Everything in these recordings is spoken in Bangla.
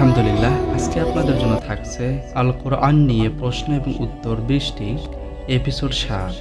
আলহামদুলিল্লাহ, আজকে আপনাদের জন্য থাকছে আল কোরআন নিয়ে প্রশ্ন এবং উত্তর 20টি, এপিসোড 7।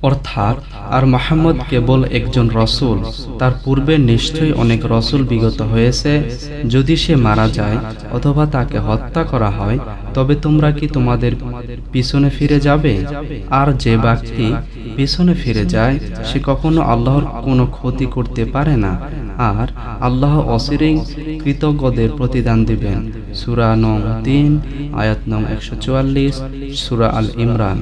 অর্থাৎ আর মুহাম্মদ কেবল একজন রসূল, তার পূর্বে নিশ্চয়ই অনেক রসূল বিগত হয়েছে। যদি সে মারা যায় অথবা তাকে হত্যা করা হয়, তবে তোমরা কি তোমাদের পিছনে ফিরে যাবে? আর যে ব্যক্তি পিছনে ফিরে যায় সে কখনো আল্লাহর কোনো ক্ষতি করতে পারে না, আর আল্লাহ অচিরেই কৃতজ্ঞদের প্রতিদান দিবেন। সূরা নং 3 আয়াত নং 144, সূরা আল ইমরান।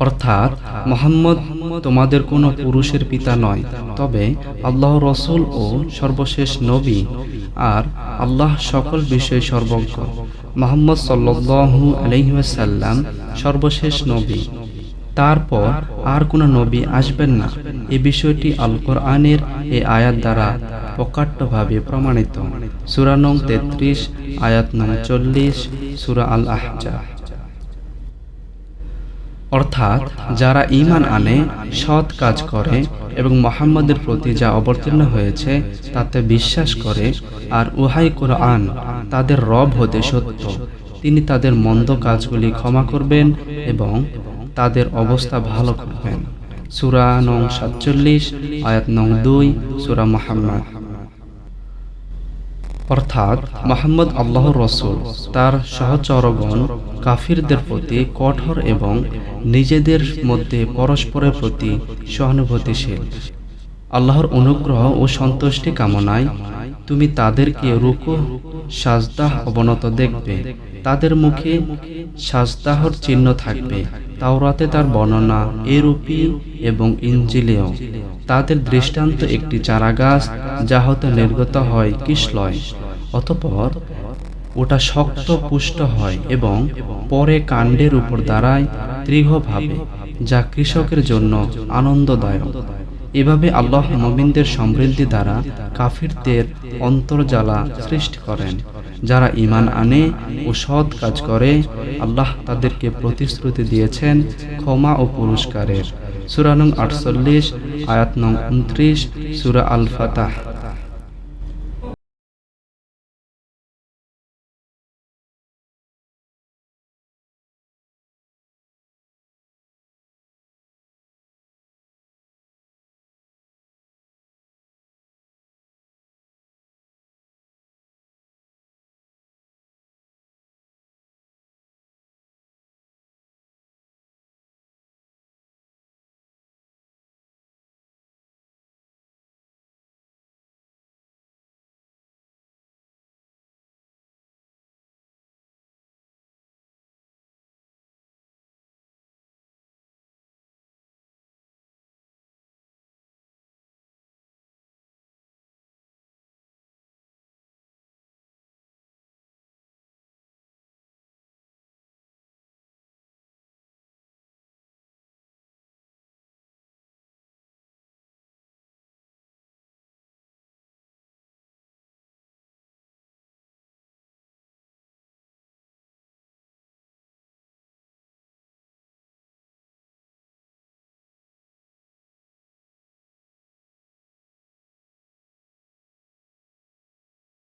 অর্থাৎ মুহাম্মদ তোমাদের কোনো পুরুষের পিতা নয়, তবে আল্লাহর রসূল ও সর্বশেষ নবী, আর আল্লাহ সকল বিষয়ে সর্বজ্ঞ। মুহাম্মদ সাল্লাল্লাহু আলাইহি ওয়াসাল্লাম সর্বশেষ নবী, তারপর আর কোনো নবী আসবেন না। এই বিষয়টি আল কোরআনের এই আয়াত দ্বারা প্রকাট্যভাবে প্রমাণিত। সূরা নং 33 আয়াত নং 40, সূরা আল আহজাব। অর্থাৎ যারা ঈমান আনে, সৎ কাজ করে এবং মুহাম্মদের প্রতি যা অবতীর্ণ হয়েছে তাতে বিশ্বাস করে, আর উহাই কোরআন তাদের রব হতে সত্য, তিনি তাদের মন্দ কাজগুলি ক্ষমা করবেন এবং তাদের অবস্থা ভালো করবেন। সূরা নং 47 আয়াত নং 2, সূরা মুহাম্মদ। অর্থাৎ মুহাম্মদ আল্লাহর রসূল, তার সহচরগণ কাফিরদের প্রতি কঠোর এবং নিজেদের মধ্যে পরস্পরের প্রতি সহানুভূতিশীল। আল্লাহর অনুগ্রহ ও সন্তুষ্টি কামনায় তুমি তাদেরকে রুকু সাজদাহ অবনত দেখবে। তাদের মুখে সাজদাহর চিহ্ন থাকবে। তাওরাতে তার বর্ণনা এরূপই এবং ইনজিলেও। তাদের দৃষ্টান্ত একটি চারাগাছ, যা হতে নির্গত হয় কিশলয়, অতঃপর ওটা শক্ত পুষ্ট হয় এবং পরে কাণ্ডের উপর দাঁড়ায় দৃঢ়ভাবে, যা কৃষকের জন্য আনন্দদায়ক। এভাবে আল্লাহ মুমিনদের সমৃদ্ধি দ্বারা কাফিরদের অন্তর্জালা সৃষ্টি করেন। যারা ঈমান আনে ও সৎ কাজ করে, আল্লাহ তাদেরকে প্রতিশ্রুতি দিয়েছেন ক্ষমা ও পুরস্কারের। সূরা নং 48 আয়াত নং 29, সূরা আল ফাতাহ।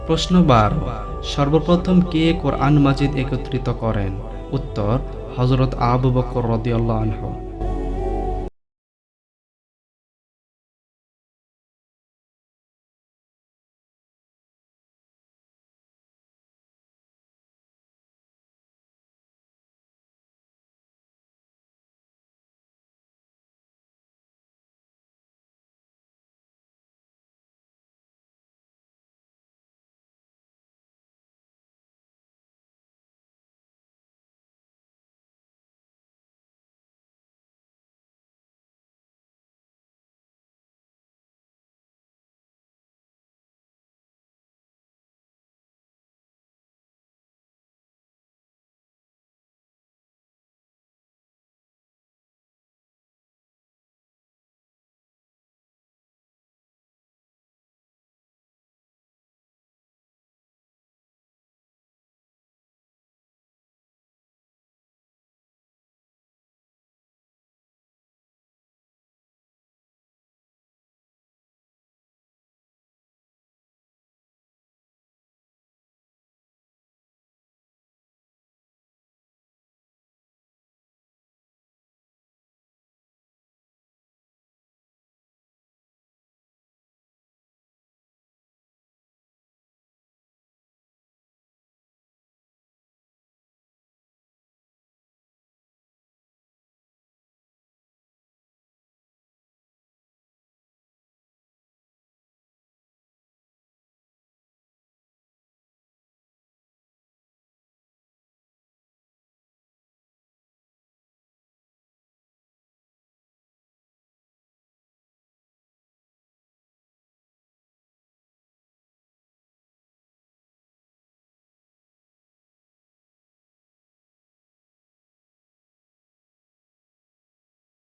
প্রশ্ন 12, সর্বপ্রথম কে কোরআন মাজিদ একত্রিত করেন? উত্তর, হযরত আবু বকর রাদিয়াল্লাহু আনহু।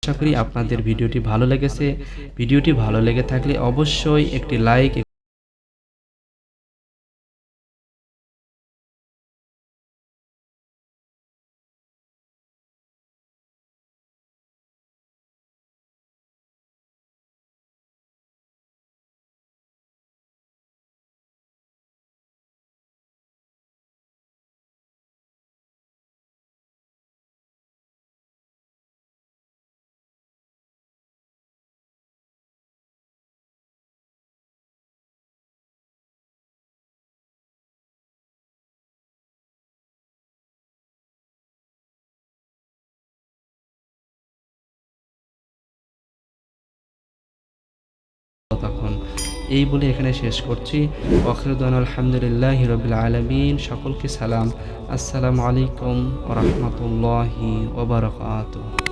আশা করি আপনাদের ভিডিওটি ভালো লেগেছে। ভিডিওটি ভালো লেগে থাকলে অবশ্যই একটি লাইক তখন এই বলে এখানে শেষ করছি। ওয়াখিরু দাওয়ানা আলহামদুলিল্লাহি রাব্বিল আলামিন। সকলকে সালাম। আসসালামু আলাইকুম ওয়া রাহমাতুল্লাহি ওয়া বারাকাতুহু।